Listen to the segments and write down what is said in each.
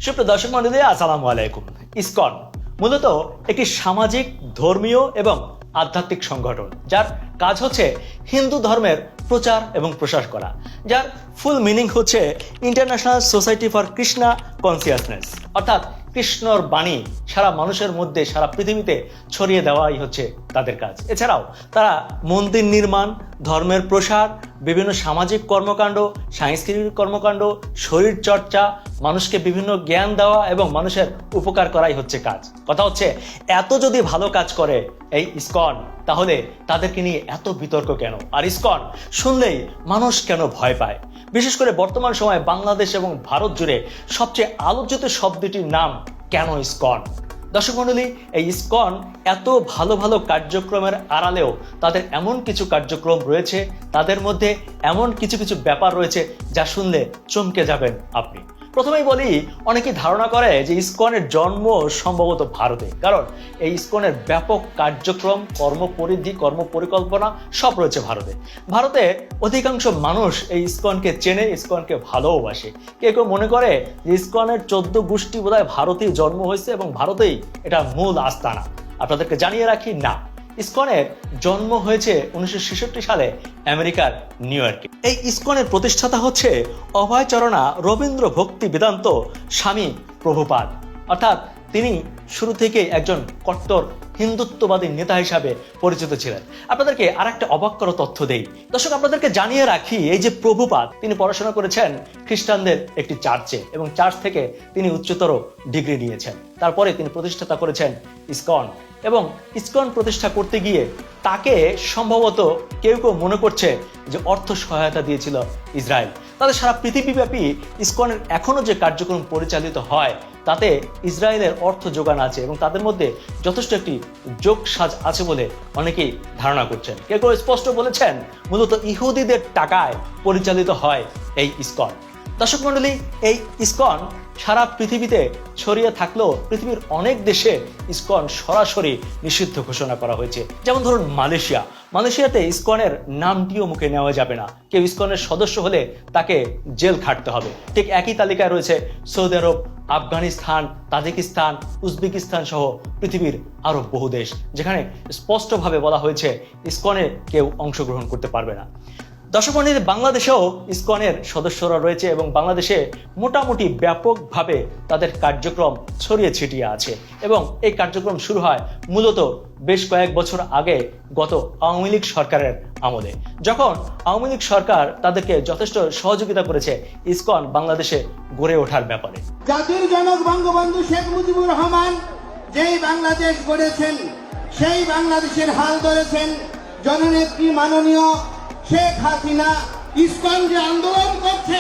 সুপ্রিয় দর্শক মণ্ডলী, আসসালামু আলাইকুম। ইসকন মূলত একটি সামাজিক, ধর্মীয় এবং আধ্যাত্মিক সংগঠন যার কাজ হচ্ছে হিন্দু ধর্মের প্রচার এবং প্রসার করা, যার ফুল মিনিং হচ্ছে international society for Krishna consciousness, অর্থাৎ কৃষ্ণর বাণী সারা মানুষের মধ্যে, সারা পৃথিবীতে ছড়িয়ে দেওয়াই হচ্ছে তাদের কাজ। এছাড়াও তারা মন্দির নির্মাণ, ধর্মের প্রসার, বিভিন্ন সামাজিক কর্মকাণ্ড, সাংস্কৃতিক কর্মকাণ্ড, শরীর চর্চা, মানুষকে বিভিন্ন জ্ঞান দেওয়া এবং মানুষের উপকার করাই হচ্ছে কাজ। কথা হচ্ছে, এত যদি ভালো কাজ করে এই ইসকন, তাহলে তাদেরকে নিয়ে এত বিতর্ক কেন? আর ইসকন শুনলেই মানুষ কেন ভয় পায়? বিশেষ করে বর্তমান সময়ে বাংলাদেশ এবং ভারত জুড়ে সবচেয়ে আলোচিত শব্দটির নাম কেন ইসকন? দর্শক মণ্ডলী, এই ইসকন এত ভালো ভালো কার্যক্রমের আড়ালেও তাদের এমন কিছু কার্যক্রম রয়েছে, তাদের মধ্যে এমন কিছু কিছু ব্যাপার রয়েছে যা শুনলে চমকে যাবেন আপনি। প্রথমেই বলি, অনেকেই ধারণা করে যে ইসকনের জন্ম সম্ভবত ভারতে, কারণ এই ইসকনের ব্যাপক কার্যক্রম, কর্মপরিধি, কর্মপরিকল্পনা সব রয়েছে ভারতে। ভারতে অধিকাংশ মানুষ এই ইসকনকে চেনে, ইসকনকে ভালোবাসে। কেউ কেউ মনে করে যে ইসকনের 14 গোষ্ঠী বোধহয় ভারতেই জন্ম হয়েছে এবং ভারতেই এটা মূল আস্তানা। আপনাদেরকে জানিয়ে রাখি, না, ইসকনের জন্ম হয়েছে 1966 সালে আমেরিকার নিউ ইয়র্কে। এই ইসকনের প্রতিষ্ঠাতা হচ্ছে অভয়চরণা রবীন্দ্র ভক্তি বেদান্ত স্বামী প্রভুপাদ, অর্থাৎ তিনি শুরু থেকেই একজন কট্টর হিন্দুত্ববাদী নেতা হিসাবে পরিচিত ছিলেন। আপনাদেরকে আর একটা অবাক করা তথ্য দেই দর্শক, আপনাদেরকে জানিয়ে রাখি, এই যে প্রভুপাদ, তিনি পড়াশোনা করেছেন খ্রিস্টানদের একটি চার্চে এবং চার্চ থেকে তিনি উচ্চতর ডিগ্রি নিয়েছেন। তারপরে তিনি প্রতিষ্ঠাতা করেছেন ইসকন, এবং ইসকন প্রতিষ্ঠা করতে গিয়ে তাকে সম্ভবত কেউ কেউ মনে করছে যে অর্থ সহায়তা দিয়েছিল ইসরায়েল। তাদের সারা পৃথিবীব্যাপী ইসকনের এখনো যে কার্যক্রম পরিচালিত হয় তাতে ইসরায়েলের অর্থ যোগান আছে এবং তাদের মধ্যে যথেষ্ট একটি যোগ সাজ আছে বলে অনেকেই ধারণা করছেন। কেউ কেউ স্পষ্ট বলেছেন মূলত ইহুদিদের টাকায় পরিচালিত হয় এই ইসকন। দর্শক মণ্ডলী, এই ইসকন সারা পৃথিবীতে ছড়িয়ে থাকলেও পৃথিবীর অনেক দেশে ইসকন সরাসরি নিষিদ্ধ ঘোষণা করা হয়েছে। যেমন ধরুন মালয়েশিয়াতে ইসকনের নামটিও মুখে নেওয়া যাবে না। কেউ ইসকনের সদস্য হলে তাকে জেল খাটতে হবে। ঠিক একই তালিকায় রয়েছে সৌদি আরব, আফগানিস্তান, তাজিকিস্তান, উজবেকিস্তান সহ পৃথিবীর আরো বহু দেশ, যেখানে স্পষ্টভাবে বলা হয়েছে ইসকনে কেউ অংশগ্রহণ করতে পারবে না। দর্শক মণ্ডলী, বাংলাদেশেও ইসকনের সদস্যরা রয়েছে এবং বাংলাদেশে মোটামুটি ব্যাপকভাবে তাদের কার্যক্রম ছড়িয়ে ছিটিয়ে আছে এবং এই কার্যক্রম শুরু হয় মূলত বেশ কয়েক বছর আগে গত আওয়ামী লীগ সরকারের আমলে, যখন আওয়ামী লীগ সরকার তাদেরকে যথেষ্ট সহযোগিতা করেছে ইসকন বাংলাদেশে গড়ে ওঠার ব্যাপারে। জাতির জনক বঙ্গবন্ধু শেখ মুজিবুর রহমান যেই বাংলাদেশ গড়েছেন, সেই বাংলাদেশের হাল ধরেছেন জননেত্রী মাননীয় শেখ হাসিনা। ইসকন যে আন্দোলন করছে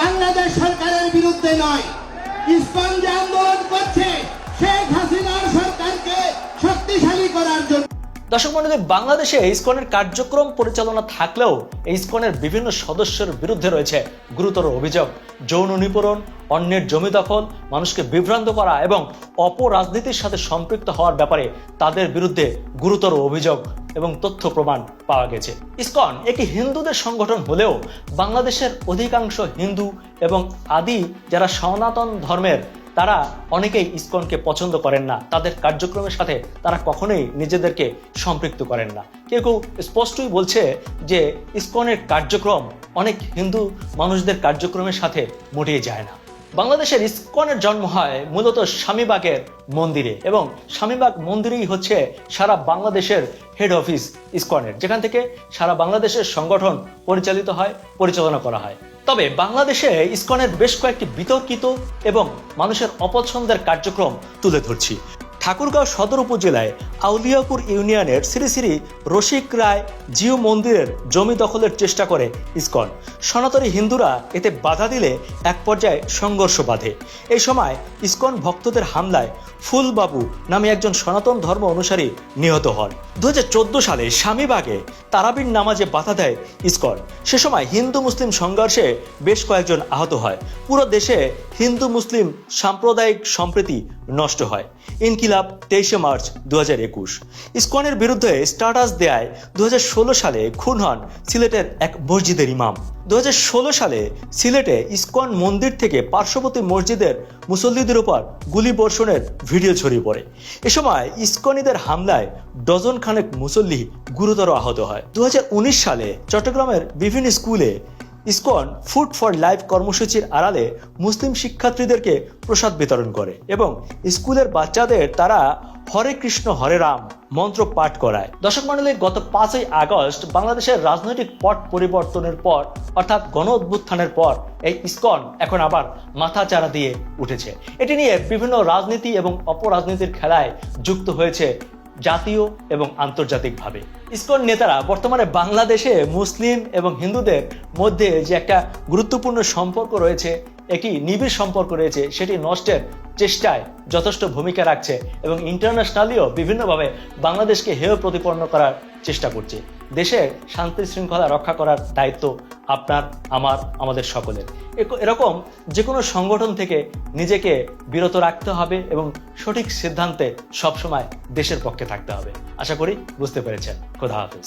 বাংলাদেশ সরকারের বিরুদ্ধে নয়, ইসকন যে আন্দোলন করছে শেখ হাসিনার সরকারকে শক্তিশালী করার জন্য। দর্শক মণ্ডলী, বাংলাদেশে ইসকনের কার্যক্রম পরিচালনা থাকলেও এই ইসকনের বিভিন্ন সদস্যের বিরুদ্ধে রয়েছে গুরুতর অভিযোগ। যৌন নিপীড়ন, অন্যের জমি দখল, মানুষকে বিভ্রান্ত করা এবং অপরাজনীতির সাথে সম্পৃক্ত হওয়ার ব্যাপারে তাদের বিরুদ্ধে গুরুতর অভিযোগ এবং তথ্য প্রমাণ পাওয়া গেছে। ইসকন একটি হিন্দুদের সংগঠন হলেও বাংলাদেশের অধিকাংশ হিন্দু এবং আদি যারা সনাতন ধর্মের, তারা অনেকেই ইসকনকে পছন্দ করেন না। তাদের কার্যক্রমের সাথে তারা কখনোই নিজেদেরকে সম্পৃক্ত করেন না। কেউ কেউ স্পষ্টই বলছে যে ইসকনের কার্যক্রম অনেক হিন্দু মানুষদের কার্যক্রমের সাথে মোটেই যায় না। বাংলাদেশের ইসকনের জন্ম হয় মূলত স্বামীবাগের মন্দিরে এবং স্বামীবাগ মন্দিরেই হচ্ছে সারা বাংলাদেশের হেড অফিস ইসকনের, যেখান থেকে সারা বাংলাদেশের সংগঠন পরিচালনা করা হয়। তবে বাংলাদেশে ইসকনের বেশ কয়েকটি বিতর্কিত এবং মানুষের অপছন্দের কার্যক্রম তুলে ধরছি। ঠাকুরগাঁও সদর উপজেলায় আউলিয়াপুর ইউনিয়নের শ্রী শ্রী রসিক রায় জিউ মন্দিরের জমি দখলের চেষ্টা করে ইসকন। সনাতনী হিন্দুরা এতে বাধা দিলে এক পর্যায়ে সংঘর্ষ বাধে। এই সময় ইসকন ভক্তদের হামলায় ফুলবাবু নামে একজন সনাতন ধর্ম অনুসারী নিহত হন। 2014 সালে স্বামীবাগে তারাবির নামাজে বাধা দেয় ইসকন। সে সময় হিন্দু মুসলিম সংঘর্ষে বেশ কয়েকজন আহত হয়। পুরো দেশে হিন্দু মুসলিম সাম্প্রদায়িক সম্প্রীতি নষ্ট হয়। ইনকিলাব ইনকিলাব 23শে মার্চ 2021। ইসকনের বিরুদ্ধে স্ট্যাটাস দেয় 2016 সালে খুন হন সিলেটের এক মসজিদের ইমাম। 2016 সালে সিলেটে ইসকন মন্দির থেকে পার্শ্ববর্তী মসজিদের মুসল্লিদের উপর গুলি বর্ষণের ভিডিও ছড়িয়ে পড়ে। এ সময় ইসকনিদের হামলায় ডজন খানেক মুসল্লি গুরুতর আহত হয়। 2019 সালে চট্টগ্রামের বিভিন্ন স্কুলে ইসকন ফুড ফর লাইফ কর্মসূচির আড়ালে মুসলিম শিক্ষার্থীদেরকে প্রসাদ বিতরণ করে এবং স্কুলের বাচ্চাদের তারা হরে কৃষ্ণ হরে রাম মন্ত্র পাঠ করায়। দর্শক মণ্ডলী, গত 5ই আগস্ট বাংলাদেশের রাজনৈতিক পট পরিবর্তনের পর অর্থাৎ গণ অভ্যুত্থানের পর এই ইসকন এখন আবার মাথাচাড়া দিয়ে উঠেছে। এটি নিয়ে বিভিন্ন রাজনীতি এবং অপরাজনীতির খেলায় যুক্ত হয়েছে জাতীয় এবং আন্তর্জাতিকভাবে। ইসকন নেতারা বর্তমানে বাংলাদেশে মুসলিম এবং হিন্দুদের মধ্যে যে একটা গুরুত্বপূর্ণ সম্পর্ক রয়েছে, একটি নিবিড় সম্পর্ক রয়েছে, সেটি নষ্টের চেষ্টায় যথেষ্ট ভূমিকা রাখছে এবং ইন্টারন্যাশনালিও বিভিন্নভাবে বাংলাদেশকে হেয় প্রতিপন্ন করার চেষ্টা করছে। দেশের শান্তি শৃঙ্খলা রক্ষা করার দায়িত্ব আপনার, আমার, আমাদের সকলের। এরকম যে কোনো সংগঠন থেকে নিজেকে বিরত রাখতে হবে এবং সঠিক সিদ্ধান্তে সবসময় দেশের পক্ষে থাকতে হবে। আশা করি বুঝতে পেরেছেন। খোদা হাফেজ।